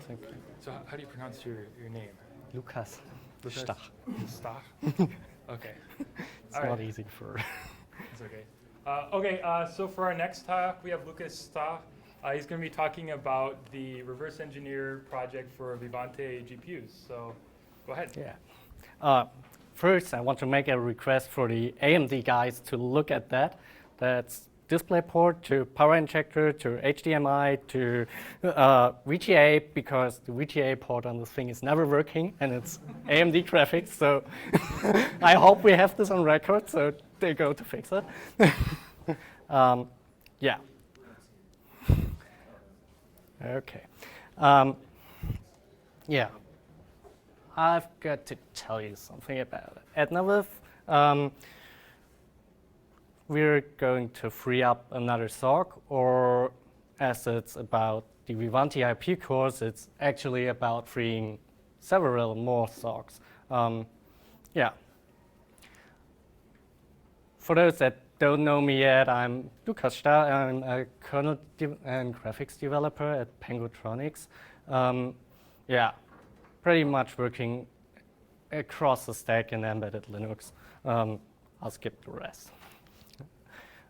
think. So how do you pronounce your name? Lucas. Lucas? Stach. Stach? Okay. It's not easy for... It's okay. So for our next talk, we have Lucas Stach. He's going to be talking about the reverse engineer project for Vivante GPUs. So go ahead. Yeah. First, I want to make a request for the AMD guys to look at that. That's DisplayPort to power injector to HDMI to VGA, because the VGA port on this thing is never working and it's AMD graphics. So I hope we have this on record, so they go to fix it. Yeah. Okay. Yeah. I've got to tell you something about it. Etnaviv, we're going to free up another SoC, or as it's about the Vivante IP cores, it's actually about freeing several more SoCs. Yeah. For those that don't know me yet, I'm Lucas Stach. I'm a kernel and graphics developer at Pengutronics. Yeah, pretty much working across the stack in embedded Linux. I'll skip the rest.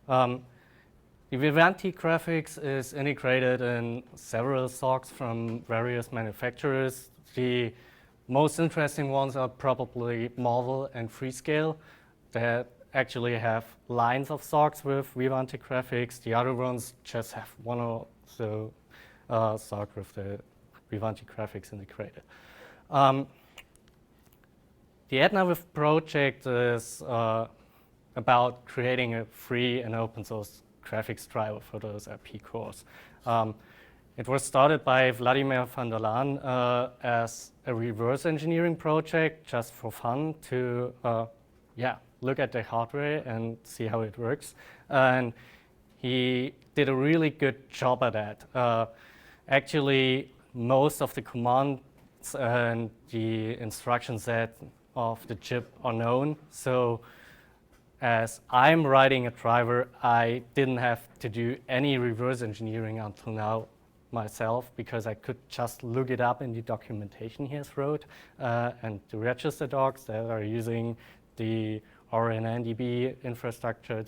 The Vivante graphics is integrated in several SoCs from various manufacturers. The most interesting ones are probably Marvel and Freescale that actually have lines of SoCs with Vivante graphics. The other ones just have one or so SoC with the Vivante graphics integrated. The Etnaviv project is about creating a free and open source graphics driver for those IP cores. It was started by Vladimir van der Laan as a reverse engineering project, just for fun, to look at the hardware and see how it works. And he did a really good job at that. Actually, most of the commands and the instruction set of the chip are known. So as I'm writing a driver, I didn't have to do any reverse engineering until now myself, because I could just look it up in the documentation he has wrote, and the register docs that are using the RNNDB infrastructure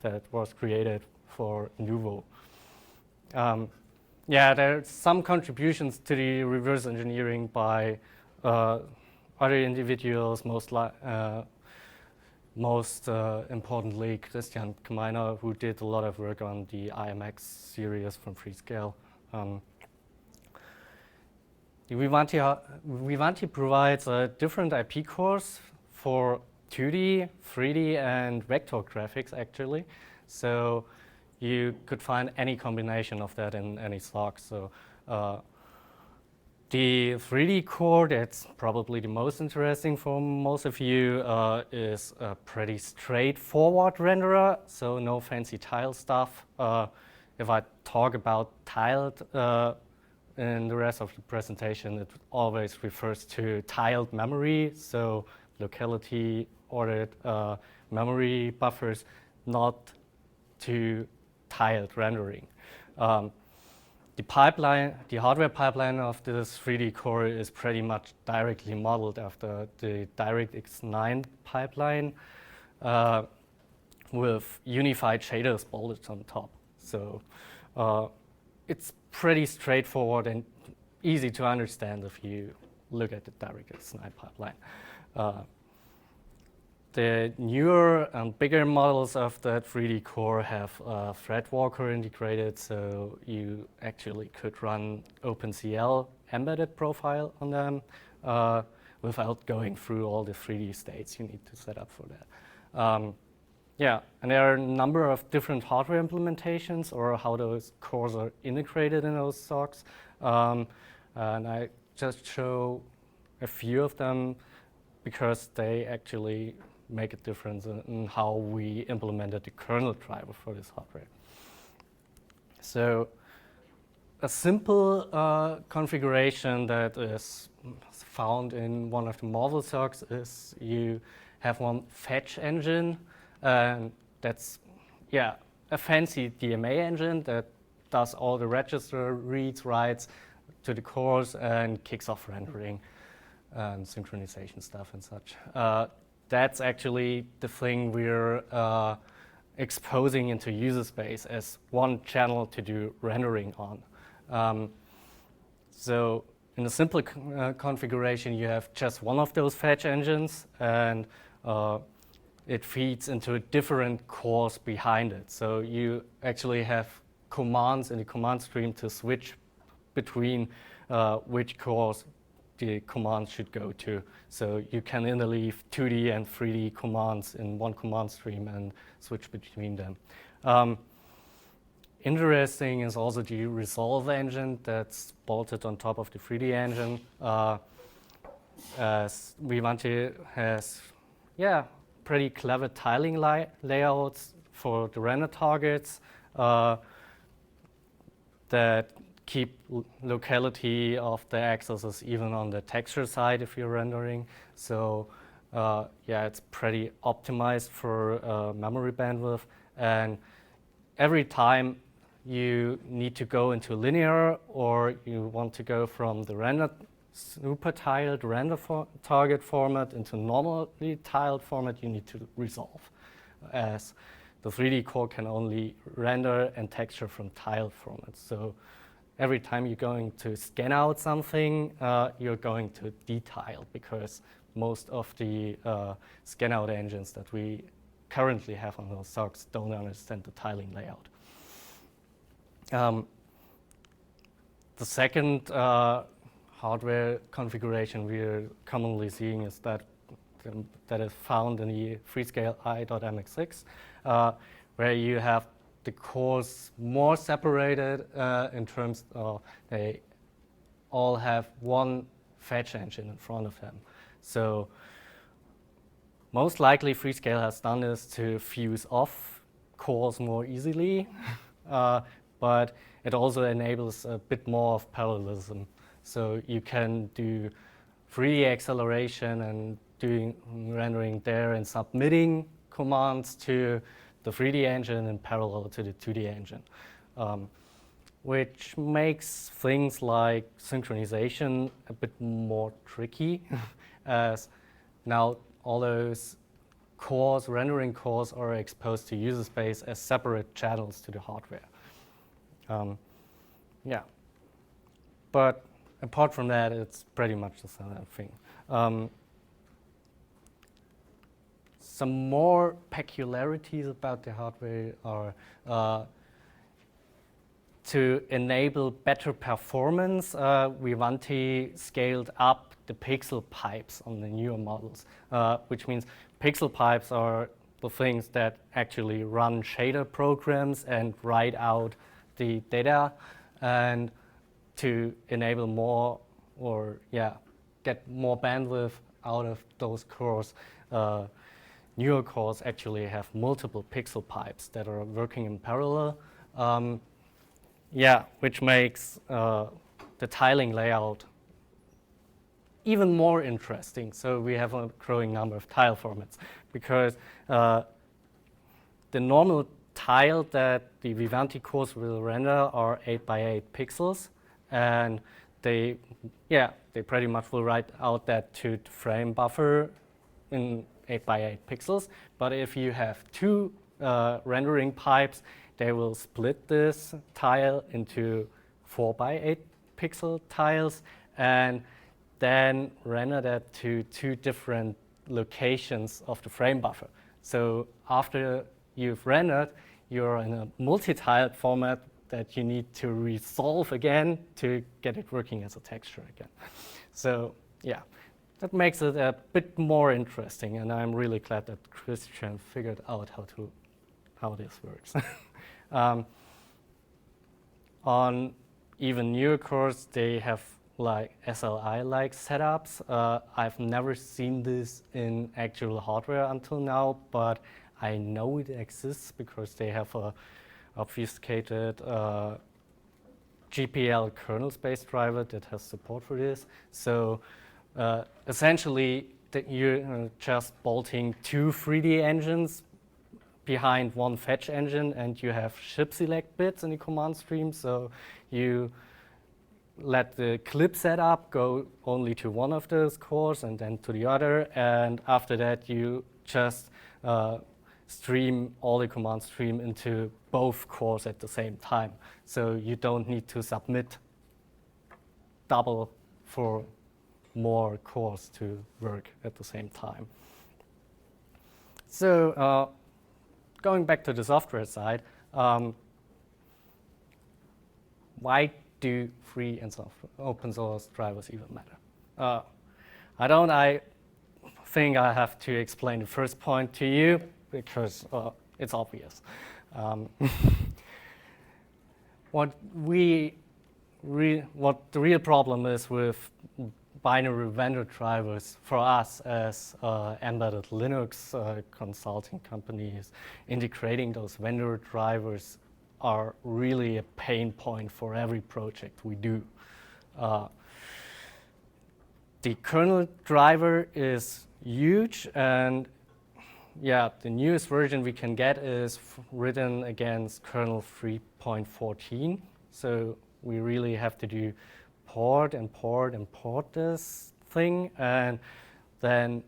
that was created for Nuvo. Yeah, there are some contributions to the reverse engineering by other individuals, most importantly Christian Kmeiner, who did a lot of work on the IMX series from Freescale. The Vivante provides different IP cores for 2D, 3D, and vector graphics, actually. So you could find any combination of that in any SoC. So the 3D core, that's probably the most interesting for most of you, is a pretty straightforward renderer, so no fancy tile stuff. If I talk about tiled in the rest of the presentation, it always refers to tiled memory, so locality ordered memory buffers, not to tiled rendering. The hardware pipeline of this 3D core is pretty much directly modeled after the DirectX 9 pipeline with unified shaders bolted on top. So it's pretty straightforward and easy to understand if you look at the DirectX 9 pipeline. The newer and bigger models of that 3D core have Threadwalker integrated, so you actually could run OpenCL embedded profile on them without going through all the 3D states you need to set up for that. Yeah, and there are a number of different hardware implementations or how those cores are integrated in those SoCs. And I just show a few of them because they actually make a difference in how we implemented the kernel driver for this hardware. So a simple configuration that is found in one of the Marvel SoCs is you have one fetch engine, and that's a fancy DMA engine that does all the register reads, writes, to the cores and kicks off rendering and synchronization stuff and such. That's actually the thing we're exposing into Userspace as one channel to do rendering on. So in a simple configuration, you have just one of those fetch engines, and it feeds into different cores behind it. So you actually have commands in the command stream to switch between which cores the command should go to. So you can interleave 2D and 3D commands in one command stream and switch between them. Interesting is also the resolve engine that's bolted on top of the 3D engine. As Vivanti has, pretty clever tiling layouts for the render targets that keep locality of the axes even on the texture side if you're rendering. So it's pretty optimized for memory bandwidth. And every time you need to go into linear or you want to go from the render super tiled render target format into normally tiled format, you need to resolve, as the 3D core can only render and texture from tiled formats. So every time you're going to scan out something, you're going to detile, because most of the scan out engines that we currently have on those SoCs don't understand the tiling layout. The second hardware configuration we're commonly seeing is that is found in the Freescale i.mx6, where you have the cores more separated in terms of they all have one fetch engine in front of them. So most likely Freescale has done this to fuse off cores more easily, but it also enables a bit more of parallelism. So you can do 3D acceleration and doing rendering there and submitting commands to the 3D engine in parallel to the 2D engine, which makes things like synchronization a bit more tricky, as now all those cores, rendering cores, are exposed to Userspace as separate channels to the hardware. But apart from that, it's pretty much the same thing. Some more peculiarities about the hardware are to enable better performance. Vivanti scaled up the pixel pipes on the newer models, which means pixel pipes are the things that actually run shader programs and write out the data, and to enable more get more bandwidth out of those cores. Newer cores actually have multiple pixel pipes that are working in parallel, which makes the tiling layout even more interesting. So we have a growing number of tile formats, because the normal tile that the Vivanti cores will render are 8x8 pixels, and they pretty much will write out that to the frame buffer in 8x8 pixels. But if you have two rendering pipes, they will split this tile into 4x8 pixel tiles and then render that to two different locations of the frame buffer. So after you've rendered, you're in a multi-tiled format that you need to resolve again to get it working as a texture again. So that makes it a bit more interesting, and I'm really glad that Christian figured out how this works. On even newer cores, they have like SLI-like setups. I've never seen this in actual hardware until now, but I know it exists because they have a obfuscated GPL kernel space driver that has support for this. So essentially, you're just bolting two 3D engines behind one fetch engine, and you have ship select bits in the command stream. So you let the clip setup go only to one of those cores and then to the other, and after that you just stream all the commands stream into both cores at the same time. So you don't need to submit double for more cores to work at the same time. So going back to the software side, why do free and open source drivers even matter? I think I have to explain the first point to you because it's obvious. What the real problem is with binary vendor drivers for us as embedded Linux consulting companies, integrating those vendor drivers are really a pain point for every project we do. The kernel driver is huge, and yeah, the newest version we can get is written against kernel 3.14. So we really have to do port and port and port this thing, and then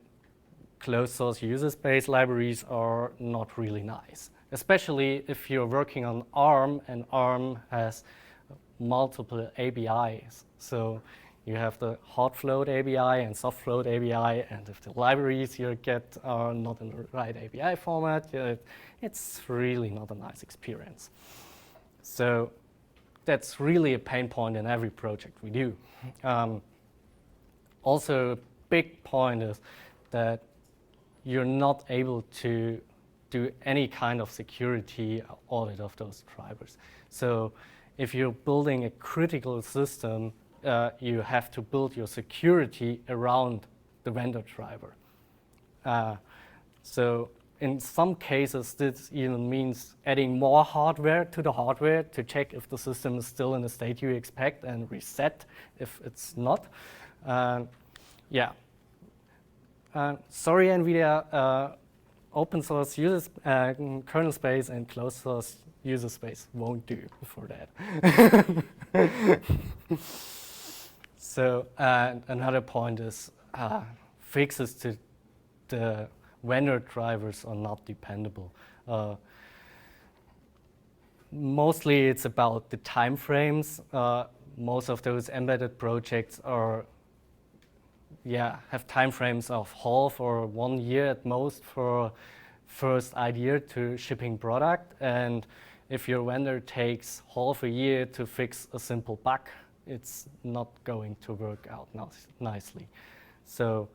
closed source Userspace libraries are not really nice, especially if you're working on ARM, and ARM has multiple APIs. So you have the hot float API and soft float API, and if the libraries you get are not in the right API format, it's really not a nice experience. So that's really a pain point in every project we do. Also, a big point is that you're not able to do any kind of security audit of those drivers. So if you're building a critical system, you have to build your security around the vendor driver. So in some cases, this even means adding more hardware to the hardware to check if the system is still in the state you expect and reset if it's not. Yeah. Sorry, NVIDIA, open source kernel space and closed source user space won't do for that. So another point is fixes to the vendor drivers are not dependable. Mostly it's about the time frames. Most of those embedded projects are have time frames of half or 1 year at most for first idea to shipping product. And if your vendor takes half a year to fix a simple bug, it's not going to work out nicely. So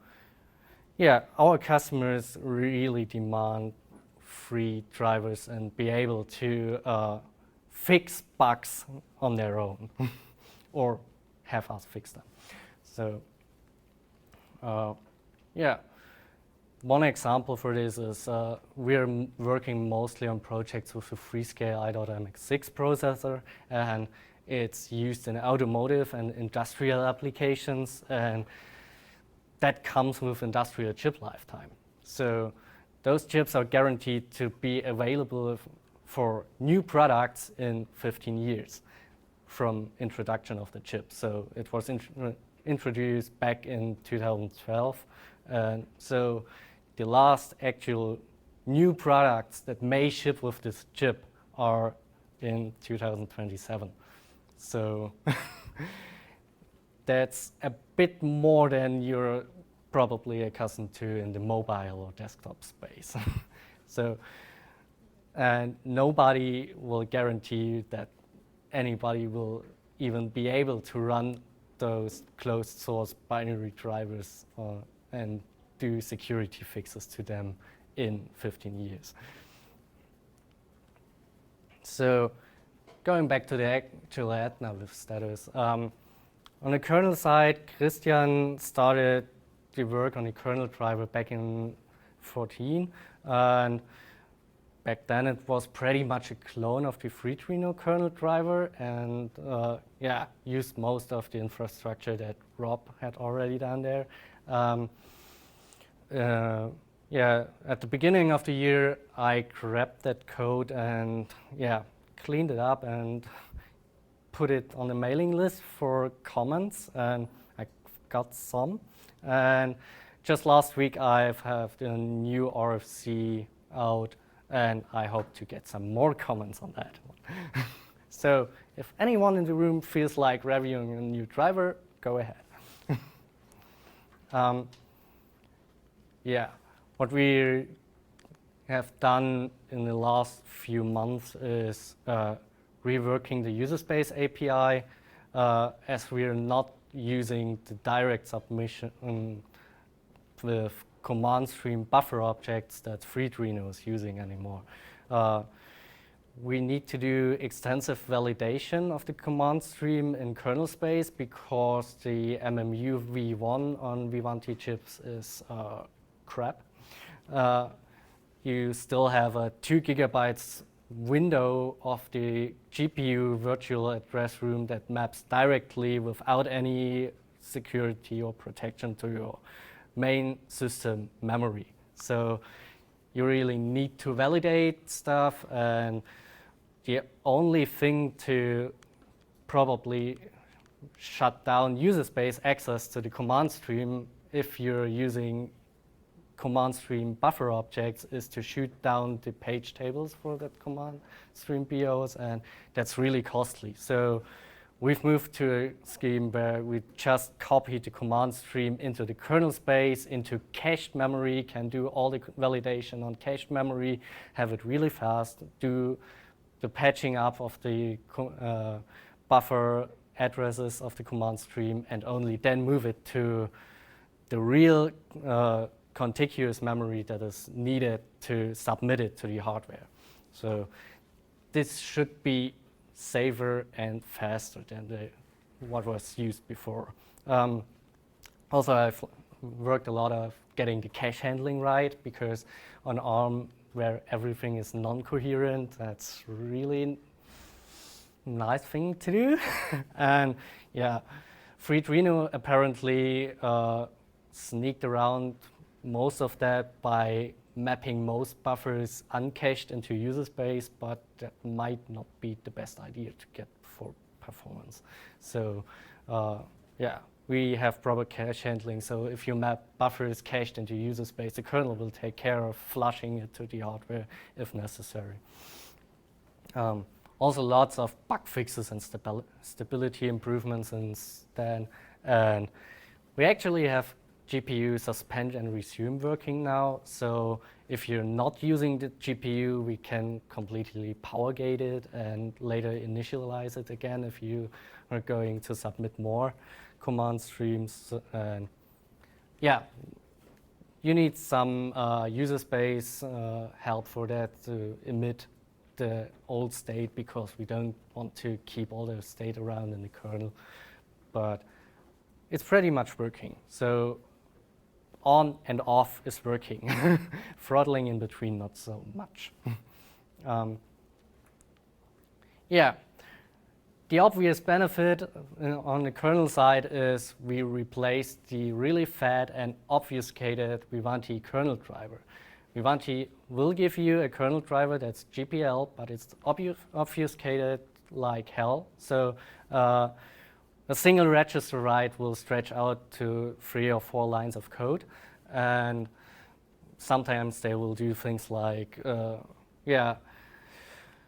yeah, our customers really demand free drivers and be able to fix bugs on their own or have us fix them. So yeah, one example for this is we're working mostly on projects with a Freescale i.MX6 processor, and it's used in automotive and industrial applications, and that comes with industrial chip lifetime. So those chips are guaranteed to be available for new products in 15 years from introduction of the chip. So it was introduced back in 2012. And so the last actual new products that may ship with this chip are in 2027. So that's a bit more than you're probably accustomed to in the mobile or desktop space. So, and nobody will guarantee you that anybody will even be able to run those closed source binary drivers and do security fixes to them in 15 years. So going back to the actual Etnaviv status, on the kernel side, Christian started the work on the kernel driver back in 2014, and back then it was pretty much a clone of the Freetrino kernel driver, and used most of the infrastructure that Rob had already done there. At the beginning of the year, I grabbed that code and cleaned it up and put it on the mailing list for comments, and I got some. And just last week I've had a new RFC out, and I hope to get some more comments on that one. So if anyone in the room feels like reviewing a new driver, go ahead. Yeah, what we have done in the last few months is reworking the Userspace API, as we are not using the direct submission with command stream buffer objects that FreeDreno is using anymore. We need to do extensive validation of the command stream in kernel space because the MMU v1 on v1t chips is crap. You still have a 2 gigabytes window of the GPU virtual address room that maps directly without any security or protection to your main system memory. So you really need to validate stuff, and the only thing to probably shut down user space access to the command stream if you're using command stream buffer objects is to shoot down the page tables for that command stream BOs, and that's really costly. So we've moved to a scheme where we just copy the command stream into the kernel space, into cached memory, can do all the validation on cached memory, have it really fast, do the patching up of the buffer addresses of the command stream, and only then move it to the real contiguous memory that is needed to submit it to the hardware. So this should be safer and faster than what was used before. Also, I've worked a lot of getting the cache handling right, because on ARM, where everything is non-coherent, that's really nice thing to do. And yeah, FreeDreno apparently sneaked around most of that by mapping most buffers uncached into user space, but that might not be the best idea to get for performance. So yeah, we have proper cache handling. So if you map buffers cached into user space, the kernel will take care of flushing it to the hardware if necessary. Also, lots of bug fixes and stability improvements since then. And we actually have GPU suspend and resume working now. So if you're not using the GPU, we can completely power gate it and later initialize it again if you are going to submit more command streams. And yeah, you need some user space help for that to emit the old state, because we don't want to keep all the state around in the kernel. But it's pretty much working. So on and off is working. Throttling in between, not so much. Yeah, the obvious benefit on the kernel side is we replaced the really fat and obfuscated Vivanti kernel driver. Vivanti will give you a kernel driver that's GPL, but it's obfuscated like hell. So a single register write will stretch out to 3 or 4 lines of code. And sometimes they will do things like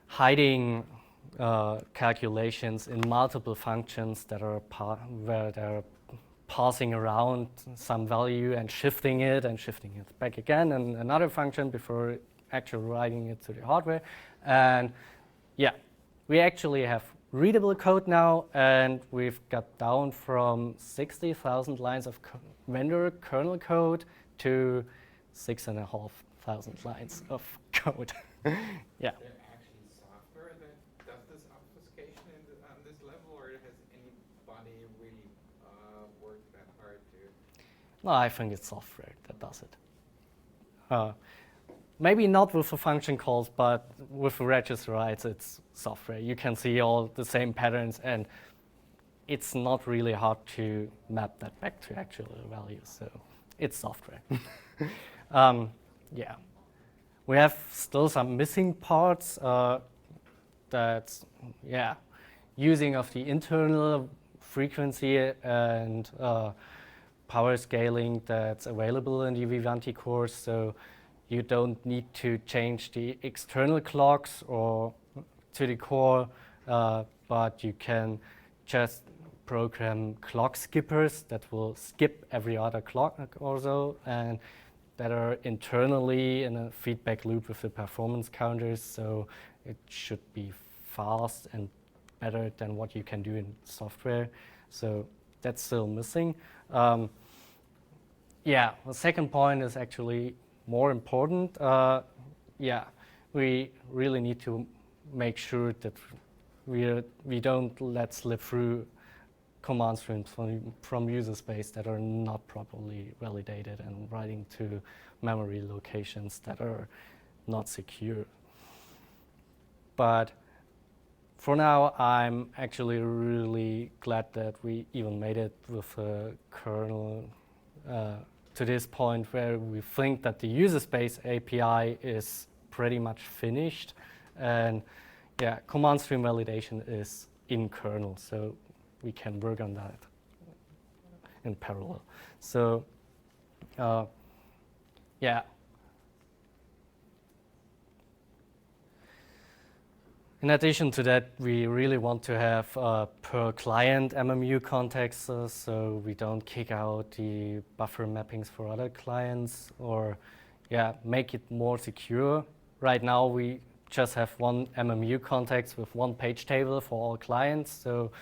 hiding calculations in multiple functions that are where they're passing around some value and shifting it back again in another function before actually writing it to the hardware. And yeah, we actually have readable code now, and we've got down from 60,000 lines of vendor kernel code to 6,500 lines of code. Yeah. Is there actually software that does this obfuscation on this level, or has anybody really worked that hard to? No, I think it's software that does it. Maybe not with the function calls, but with the register writes, it's software. You can see all the same patterns, and it's not really hard to map that back to actual values. So it's software. Yeah, we have still some missing parts. That using of the internal frequency and power scaling that's available in the Vivanti cores. So you don't need to change the external clocks or to the core, but you can just program clock skippers that will skip every other clock or so, and that are internally in a feedback loop with the performance counters. So it should be fast and better than what you can do in software. So that's still missing. Yeah, the second point is actually more important. Yeah, we really need to make sure that we don't let slip through command streams from user space that are not properly validated and writing to memory locations that are not secure. But for now, I'm actually really glad that we even made it with a kernel to this point where we think that the Userspace API is pretty much finished. And yeah, command stream validation is in kernel, so we can work on that in parallel. So yeah. In addition to that, we really want to have per client MMU contexts, so we don't kick out the buffer mappings for other clients, or yeah, make it more secure. Right now, we just have one MMU context with one page table for all clients. So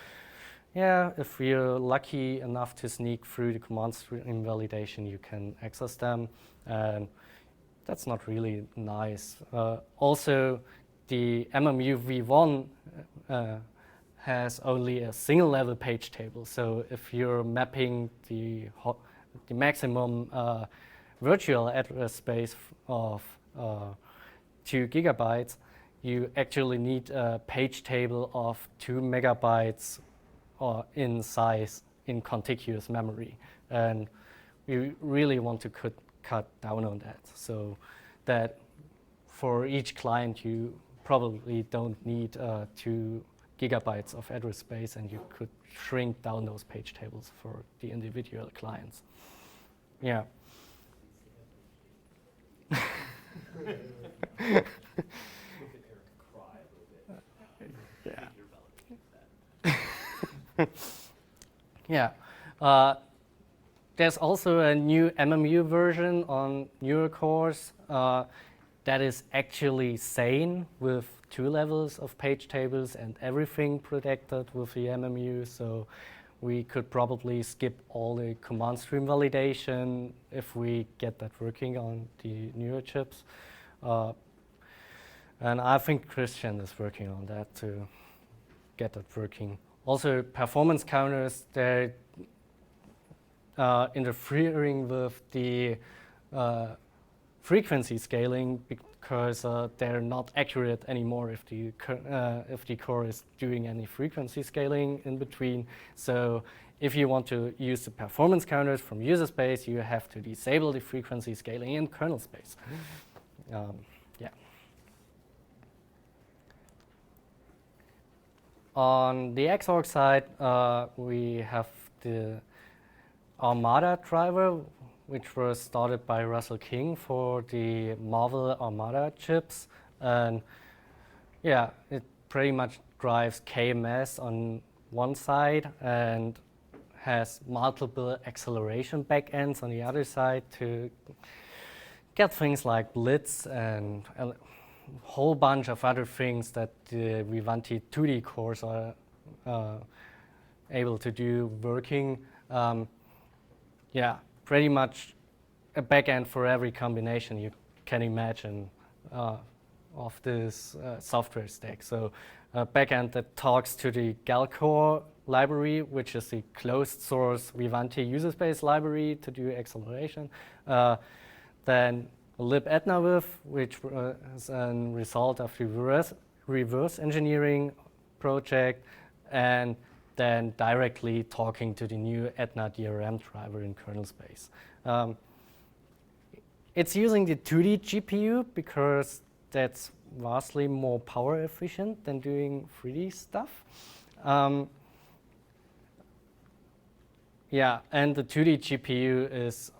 yeah, if we're lucky enough to sneak through the command stream validation, you can access them. That's not really nice. Also, the MMU v1 has only a single level page table. So if you're mapping the maximum virtual address space of 2 gigabytes, you actually need a page table of 2 megabytes in size in contiguous memory. And we really want to cut down on that, so that for each client you probably don't need 2 gigabytes of address space, and you could shrink down those page tables for the individual clients. Yeah. Yeah. There's also a new MMU version on newer cores that is actually sane with 2 levels of page tables and everything protected with the MMU. So we could probably skip all the command stream validation if we get that working on the newer chips. And I think Christian is working on that to get that working. Also, performance counters, they're interfering with the frequency scaling because they're not accurate anymore if the core is doing any frequency scaling in between. So if you want to use the performance counters from user space, you have to disable the frequency scaling in kernel space. Yeah. On the X.Org side, we have the Armada driver, which was started by Russell King for the Marvel Armada chips. And yeah, it pretty much drives KMS on one side and has multiple acceleration backends on the other side to get things like Blitz and a whole bunch of other things that the Vivanti 2D cores are able to do working. Yeah, pretty much a backend for every combination you can imagine of this software stack. So a backend that talks to the Galcore library, which is the closed source Vivanti user space library to do acceleration. Then libEtnaviv, which is a result of the reverse engineering project, and then directly talking to the new Etna DRM driver in kernel space. It's using the 2D GPU because that's vastly more power efficient than doing 3D stuff. Yeah, and the 2D GPU is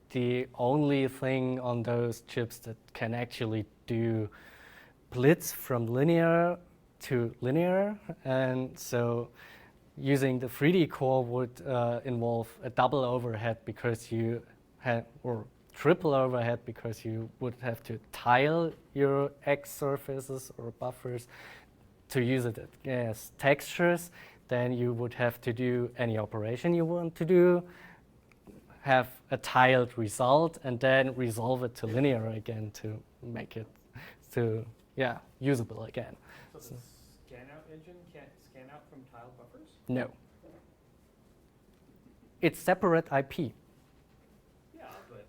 the only thing on those chips that can actually do blitz from linear to linear. And so using the 3D core would involve a double overhead because you had, or triple overhead because you would have to tile your X surfaces or buffers to use it as textures. Then you would have to do any operation you want to do, have a tiled result, and then resolve it to linear again to make it usable again. So the scan-out engine can't scan out from tiled buffers? No. It's separate IP. Yeah, but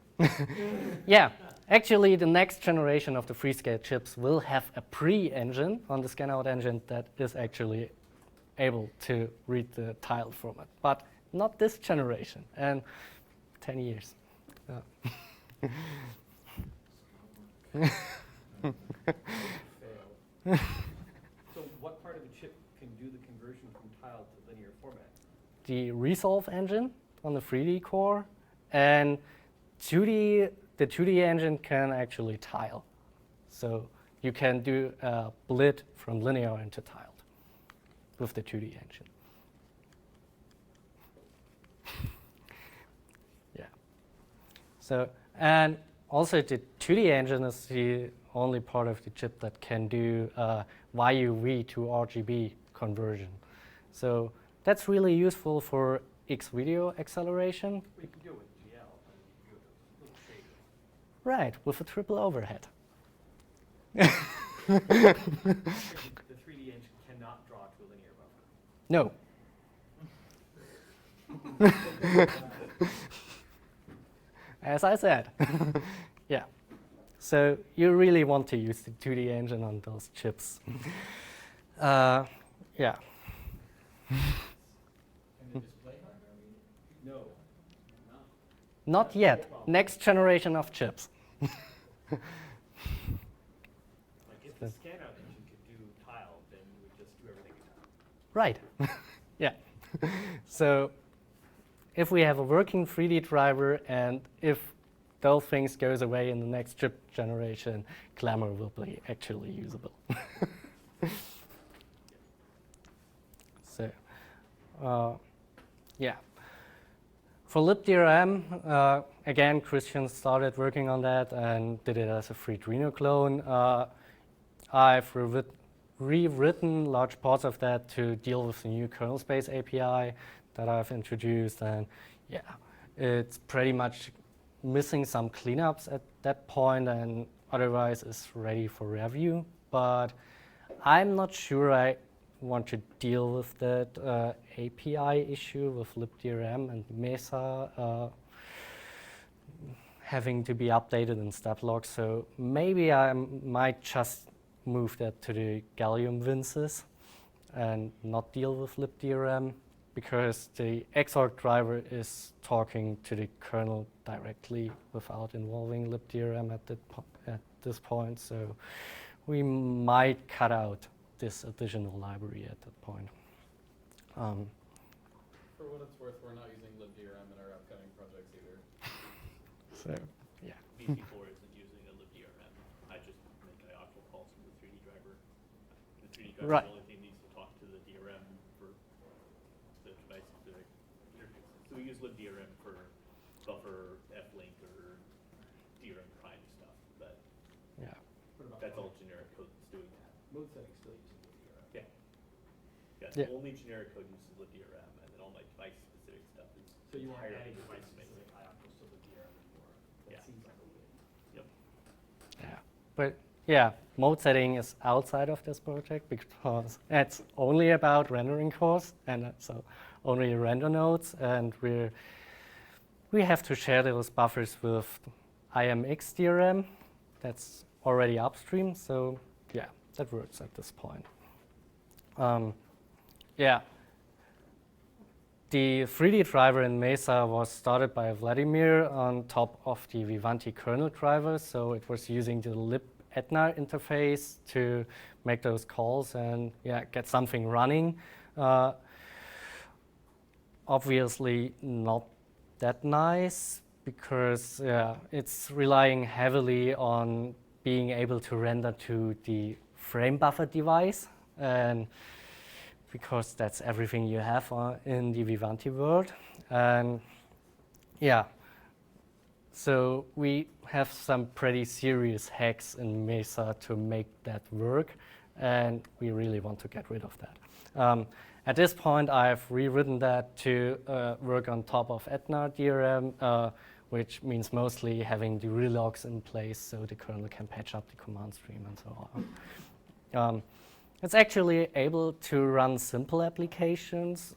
Yeah, actually the next generation of the Freescale chips will have a pre-engine on the scan-out engine that is actually able to read the tiled format, but not this generation, and 10 years. fail. So what part of the chip can do the conversion from tiled to linear format? The resolve engine on the 3D core, and the 2D engine can actually tile. So you can do a blit from linear into tiled with the 2D engine. Yeah. So, and also the 2D engine is the only part of the chip that can do YUV to RGB conversion. So that's really useful for X video acceleration. We can do it with GL and do a little shade. Right, with a triple overhead. The 3D engine cannot draw to a linear buffer. No. As I said. Yeah. So you really want to use the 2D engine on those chips. Yeah. And the display hardware? No. Not yet. Next generation of chips. Like if the scan-out engine could do tile, then we would just do everything in tile. Right. Yeah. So if we have a working 3D driver and if those things goes away in the next chip generation, Glamour will be actually usable. So, yeah. For libDRM, again, Christian started working on that and did it as a free Arduino clone. I've rewritten large parts of that to deal with the new kernel space API that I've introduced, and yeah, it's pretty much missing some cleanups at that point, and otherwise it's ready for review. But I'm not sure I want to deal with that API issue with libDRM and Mesa having to be updated in step logs. So maybe I might just move that to the Gallium Vinces and not deal with libDRM, because the X.Org driver is talking to the kernel directly without involving libDRM at this point. So we might cut out this additional library at that point. For what it's worth, we're not using libDRM in our upcoming projects either. So yeah. BP4 isn't using a libDRM. I just make diagonal calls from the 3D driver. The 3D driver Right. is the only thing that needs to talk to the DRM for the device-specific interfaces. So we use libDRM for buffer, F-link, or DRM prime stuff, but Yeah. What about that's all generic code that's doing that. mode setting still using libDRM? Yeah. Yeah, Yeah. only generic code uses libDRM, and then all my device-specific stuff is So you aren't entirely adding device-specific. device-specific IOPS to libDRM anymore? That Yeah. seems like a win. Yeah. But yeah, mode setting is outside of this project because it's only about rendering cores, and so only render nodes, and we have to share those buffers with IMX DRM. That's already upstream, so yeah, that works at this point. Yeah. The 3D driver in Mesa was started by Vladimir on top of the Vivanti kernel driver, so it was using the libEtna interface to make those calls and yeah, get something running. Obviously not that nice because it's relying heavily on being able to render to the frame buffer device, and because that's everything you have in the Vivanti world. And yeah, so we have some pretty serious hacks in Mesa to make that work, and we really want to get rid of that. At this point, I've rewritten that to work on top of Etna DRM, which means mostly having the relogs in place so the kernel can patch up the command stream and so on. It's actually able to run simple applications.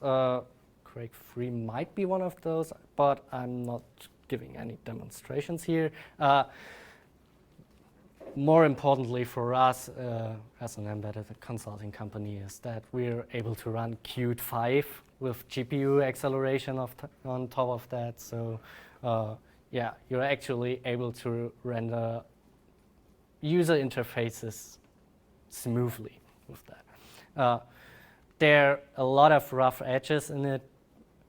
Craig 3 might be one of those, but I'm not giving any demonstrations here. More importantly for us as an embedded consulting company is that we're able to run Qt 5 with GPU acceleration on top of that. So yeah, you're actually able to render user interfaces smoothly with that. There are a lot of rough edges in it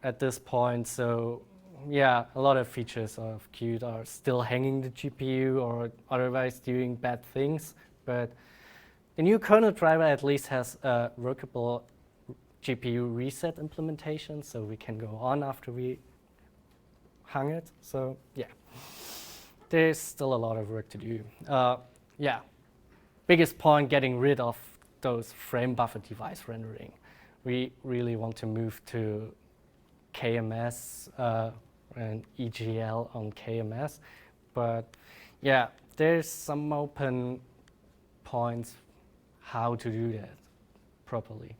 at this point, so yeah, a lot of features of Qt are still hanging the GPU or otherwise doing bad things, but the new kernel driver at least has a workable GPU reset implementation, so we can go on after we hung it. So yeah, there's still a lot of work to do. Yeah, biggest point, getting rid of those frame buffer device rendering. We really want to move to KMS and EGL on KMS, but yeah, there's some open points how to do that properly.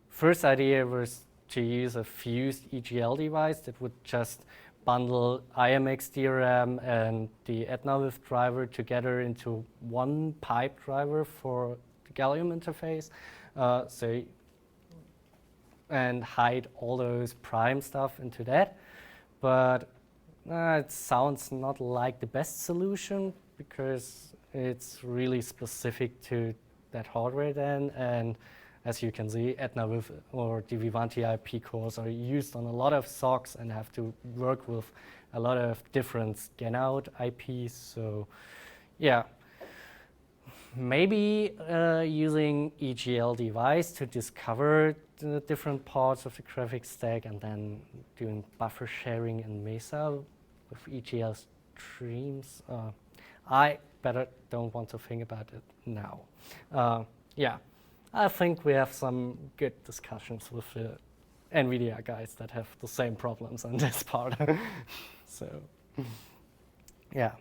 First idea was to use a fused EGL device that would just bundle IMX DRM and the Etnaviv driver together into one pipe driver for the Gallium interface, and hide all those prime stuff into that. But it sounds not like the best solution because it's really specific to that hardware then. And as you can see, Etnaviv or the Vivanti IP cores are used on a lot of SoCs and have to work with a lot of different scan-out IPs. So yeah, maybe using EGL device to discover the different parts of the graphics stack and then doing buffer sharing in Mesa with EGL streams. I better don't want to think about it now. Yeah, I think we have some good discussions with the NVIDIA guys that have the same problems on this part. So yeah.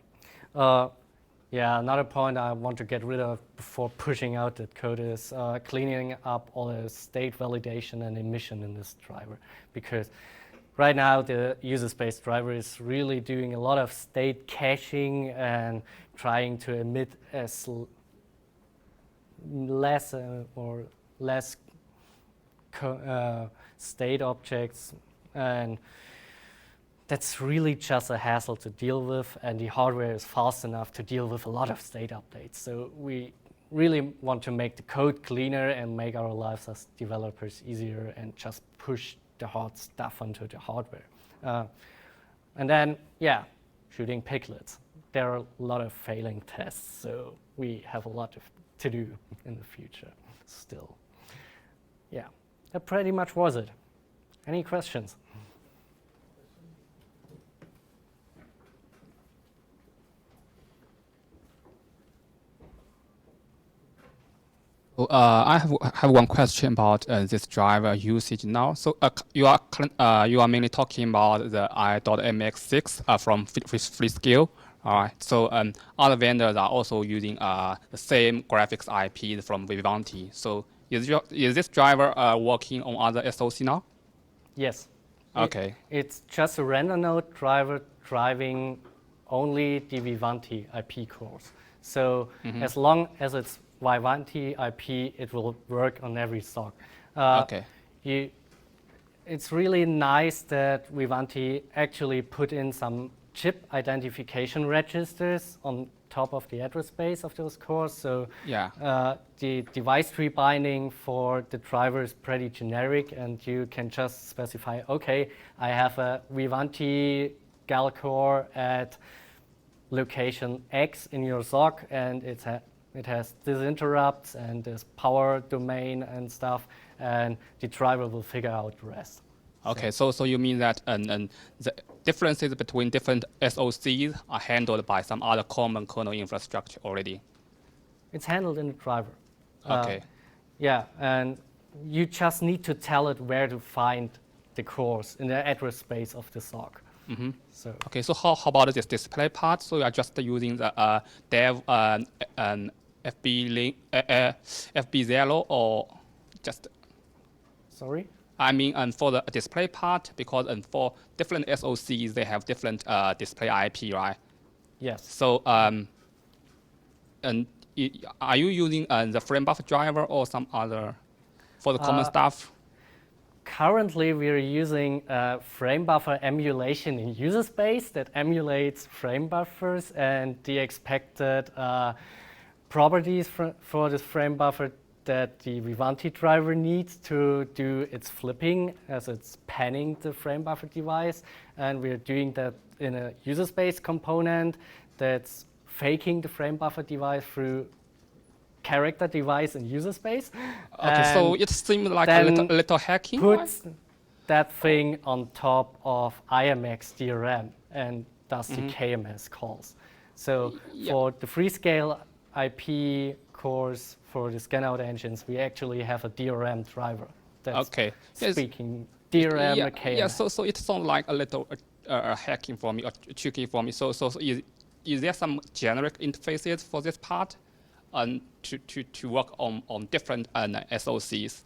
Yeah, another point I want to get rid of before pushing out that code is cleaning up all the state validation and emission in this driver. Because right now the Userspace driver is really doing a lot of state caching and trying to emit as less state objects, and that's really just a hassle to deal with, and the hardware is fast enough to deal with a lot of state updates. So we really want to make the code cleaner and make our lives as developers easier and just push the hard stuff onto the hardware. And then, yeah, shooting piglets. There are a lot of failing tests, so we have a lot to do in the future still. Yeah, that pretty much was it. Any questions? I have one question about this driver usage now. So you are mainly talking about the i.mx6 from Freescale. All right. So other vendors are also using the same graphics IP from Vivanti. So is this driver working on other SoC now? Yes. Okay. It's just a render node driver driving only the Vivanti IP cores. So as long as it's Vivanti IP, it will work on every SoC. Okay. It's really nice that Vivanti actually put in some chip identification registers on top of the address space of those cores. So Yeah. the device tree binding for the driver is pretty generic, and you can just specify, okay, I have a Vivanti Gal core at location X in your SoC, and it has this interrupts and this power domain and stuff, and the driver will figure out the rest. Okay, so you mean that the differences between different SoCs are handled by some other common kernel infrastructure already? It's handled in the driver. Okay. Yeah, and you just need to tell it where to find the cores in the address space of the SoC. Mm-hmm. So Okay, so how about this display part? So you are just using the dev FB0 or just? sorry. I mean, for the display part, because for different SoCs, they have different display IP, right? Yes. So, are you using the frame buffer driver or some other for the common stuff? Currently, we're using frame buffer emulation in Userspace that emulates frame buffers and the expected properties for this frame buffer that the Vivanti driver needs to do its flipping as it's panning the frame buffer device. And we're doing that in a Userspace component that's faking the frame buffer device through character device in Userspace. Okay, so it seems like a little hacking. Puts that thing on top of IMX DRM and does the KMS calls. So for the Freescale IP cores for the scanout engines, we actually have a DRM driver that's speaking DRM and KMS. Yeah, so it sounds like a little hacking for me or tricky for me. So is there some generic interfaces for this part to work on different SoCs?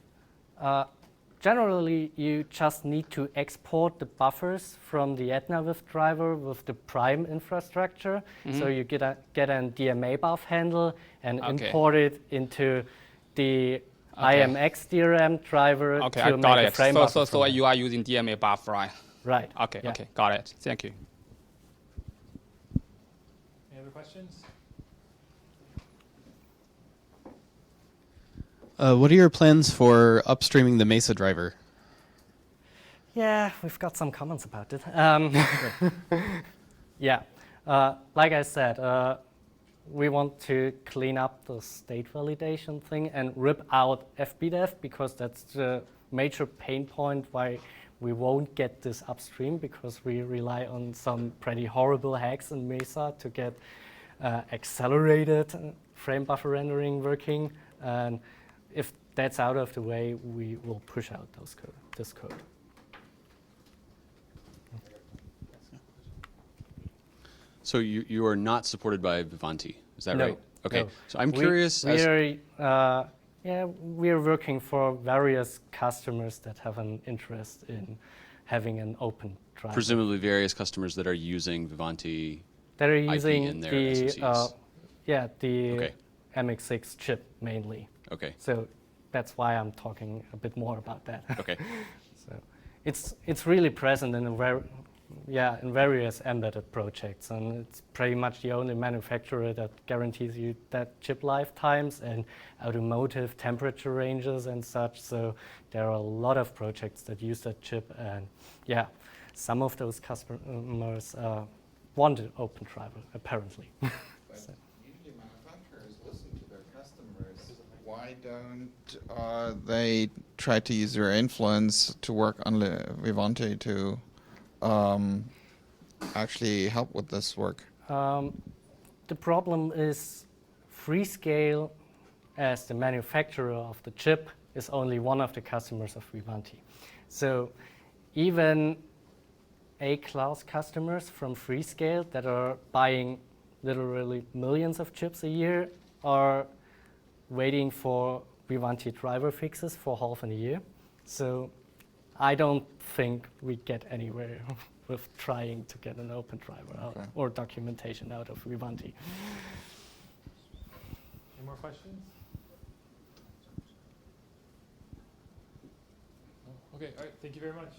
Generally, you just need to export the buffers from the Etnaviv driver with the prime infrastructure. So you get a DMA buff handle and import it into the IMX DRM driver to make a frame buffer. So you are using DMA buff, right? Right. Okay, okay, got it. Thank you. Any other questions? What are your plans for upstreaming the Mesa driver? Yeah, we've got some comments about it. Yeah, like I said, we want to clean up the state validation thing and rip out FBDEV because that's the major pain point why we won't get this upstream, because we rely on some pretty horrible hacks in Mesa to get accelerated frame buffer rendering working. And if that's out of the way, we will push out this code. So you are not supported by Vivanti, is that right? Okay. No. So I'm curious. We're working for various customers that have an interest in having an open driver. Presumably various customers that are using Vivanti that are IP using in their the SoCs. the MX6 chip mainly. Okay. So that's why I'm talking a bit more about that. Okay. So it's really present in in various embedded projects, and it's pretty much the only manufacturer that guarantees you that chip lifetimes and automotive temperature ranges and such. So there are a lot of projects that use that chip, and yeah, some of those customers want an open driver apparently. So. Usually manufacturers listen to their customers. Why don't they try to use their influence to work on Vivanti to actually help with this work? The problem is Freescale, as the manufacturer of the chip, is only one of the customers of Vivanti. So even A-class customers from Freescale that are buying literally millions of chips a year are waiting for Vivanti driver fixes for half a year. So I don't think we get anywhere with trying to get an open driver out or documentation out of Vivanti. Any more questions? Okay, all right, thank you very much.